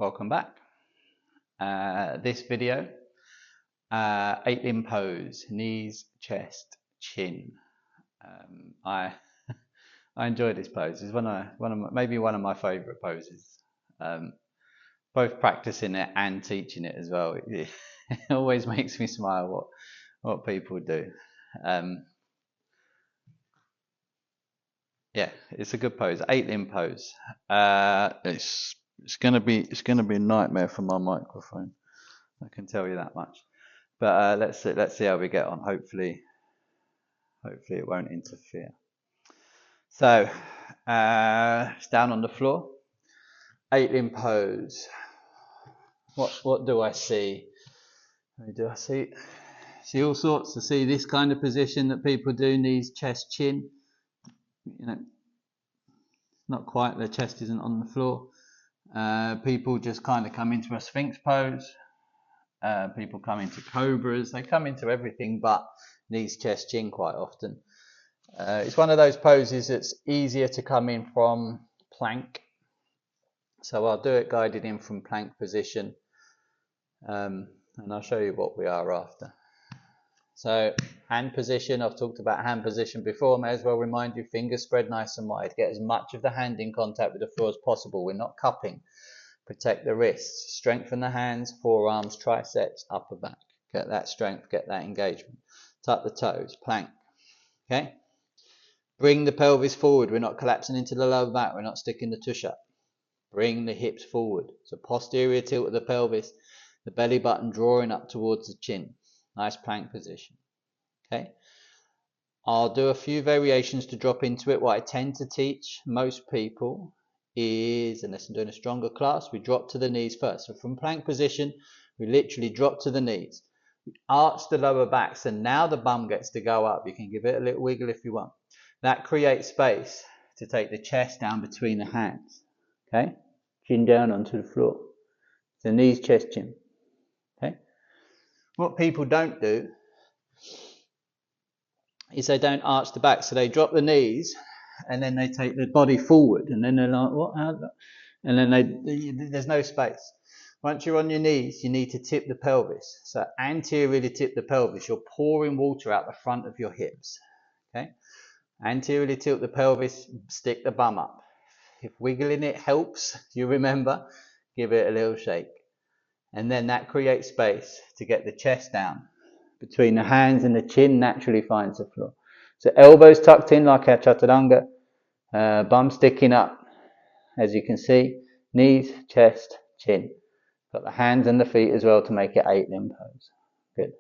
Welcome back. This video, 8-limb pose, knees, chest, chin. I enjoy this pose. It's maybe one of my favourite poses. Both practicing it and teaching it as well. It always makes me smile what people do. Yeah, it's a good pose. 8-limb pose. It's gonna be a nightmare for my microphone. I can tell you that much. But let's see how we get on. Hopefully it won't interfere. So it's down on the floor. 8-limb pose. What do I see? Do I see all sorts? I see this kind of position that people do: knees, chest, chin. You know, not quite. Their chest isn't on the floor. People just kind of come into a Sphinx pose. People come into cobras. They come into everything but knees, chest, chin quite often. It's one of those poses that's easier to come in from plank. So I'll do it guided in from plank position. And I'll show you what we are after. So hand position, I've talked about hand position before. May as well remind you, fingers spread nice and wide. Get as much of the hand in contact with the floor as possible. We're not cupping. Protect the wrists. Strengthen the hands, forearms, triceps, upper back. Get that strength, get that engagement. Tuck the toes, plank. Okay? Bring the pelvis forward. We're not collapsing into the lower back. We're not sticking the tush up. Bring the hips forward. So posterior tilt of the pelvis. The belly button drawing up towards the chin. Nice plank position. Okay? I'll do a few variations to drop into it. What I tend to teach most people is, unless I'm doing a stronger class, we drop to the knees first. So from plank position, we literally drop to the knees. We arch the lower back, so now the bum gets to go up. You can give it a little wiggle if you want. That creates space to take the chest down between the hands. Okay? Chin down onto the floor. So knees, chest, chin. Okay? What people don't do is they don't arch the back, so they drop the knees and then they take the body forward, and then they're like, what? And then there's no space. Once you're on your knees, you need to tip the pelvis. So anteriorly tip the pelvis. You're pouring water out the front of your hips. Okay? Anteriorly tilt the pelvis, stick the bum up. If wiggling it helps, you remember, give it a little shake. And then that creates space to get the chest down. Between the hands and the chin naturally finds the floor. So elbows tucked in like our chaturanga, bum sticking up, as you can see, knees, chest, chin. Got the hands and the feet as well to make it 8-limb pose. Good.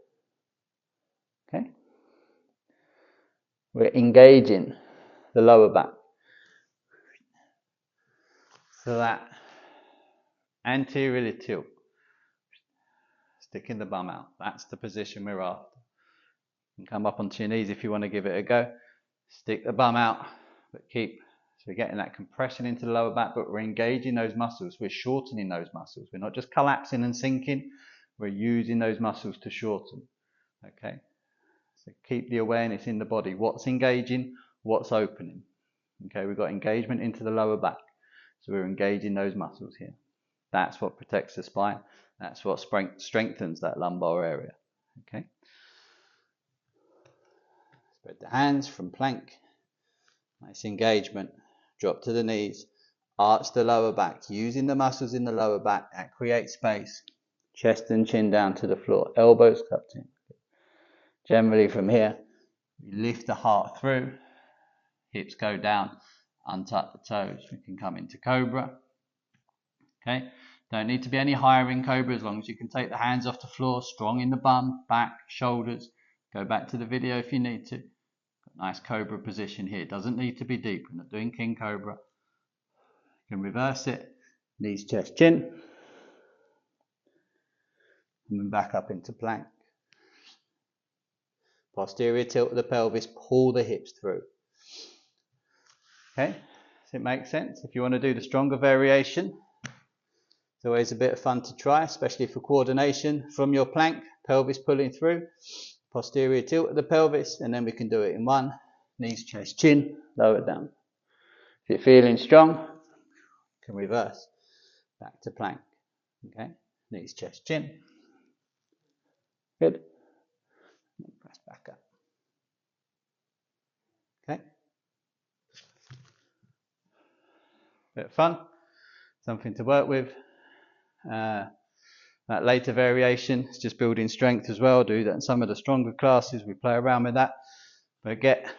Okay. We're engaging the lower back. So that anteriorly tilt, sticking the bum out. That's the position we're after. You can come up onto your knees if you want to give it a go. Stick the bum out, but keep. So we're getting that compression into the lower back, but we're engaging those muscles. We're shortening those muscles. We're not just collapsing and sinking. We're using those muscles to shorten. Okay? So keep the awareness in the body. What's engaging? What's opening? Okay, we've got engagement into the lower back. So we're engaging those muscles here. That's what protects the spine. That's what strengthens that lumbar area. Okay? Spread the hands from plank. Nice engagement. Drop to the knees. Arch the lower back. Using the muscles in the lower back. That creates space. Chest and chin down to the floor. Elbows tucked in. Generally from here, we lift the heart through. Hips go down. Untuck the toes. We can come into cobra. Okay. Don't need to be any higher in cobra as long as you can take the hands off the floor. Strong in the bum, back, shoulders. Go back to the video if you need to. Nice cobra position here. Doesn't need to be deep. We're not doing king cobra. You can reverse it. Knees, chest, chin. And then back up into plank. Posterior tilt of the pelvis. Pull the hips through. Okay? Does it make sense? If you want to do the stronger variation, it's always a bit of fun to try, especially for coordination from your plank. Pelvis pulling through. Posterior tilt of the pelvis, and then we can do it in one. Knees, chest, chin, lower down. If you're feeling strong, you can reverse back to plank. Okay, knees, chest, chin. Good. Press back up. Okay. Bit of fun, something to work with. That later variation is just building strength as well. Do that in some of the stronger classes. We play around with that. But get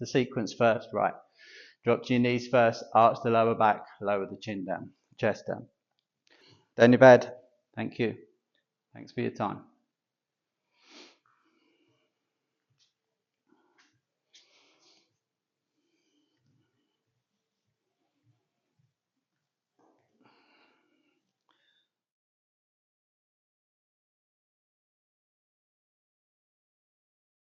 the sequence first right. Drop to your knees first, arch the lower back, lower the chin down, chest down. Down your bed. Thank you. Thanks for your time.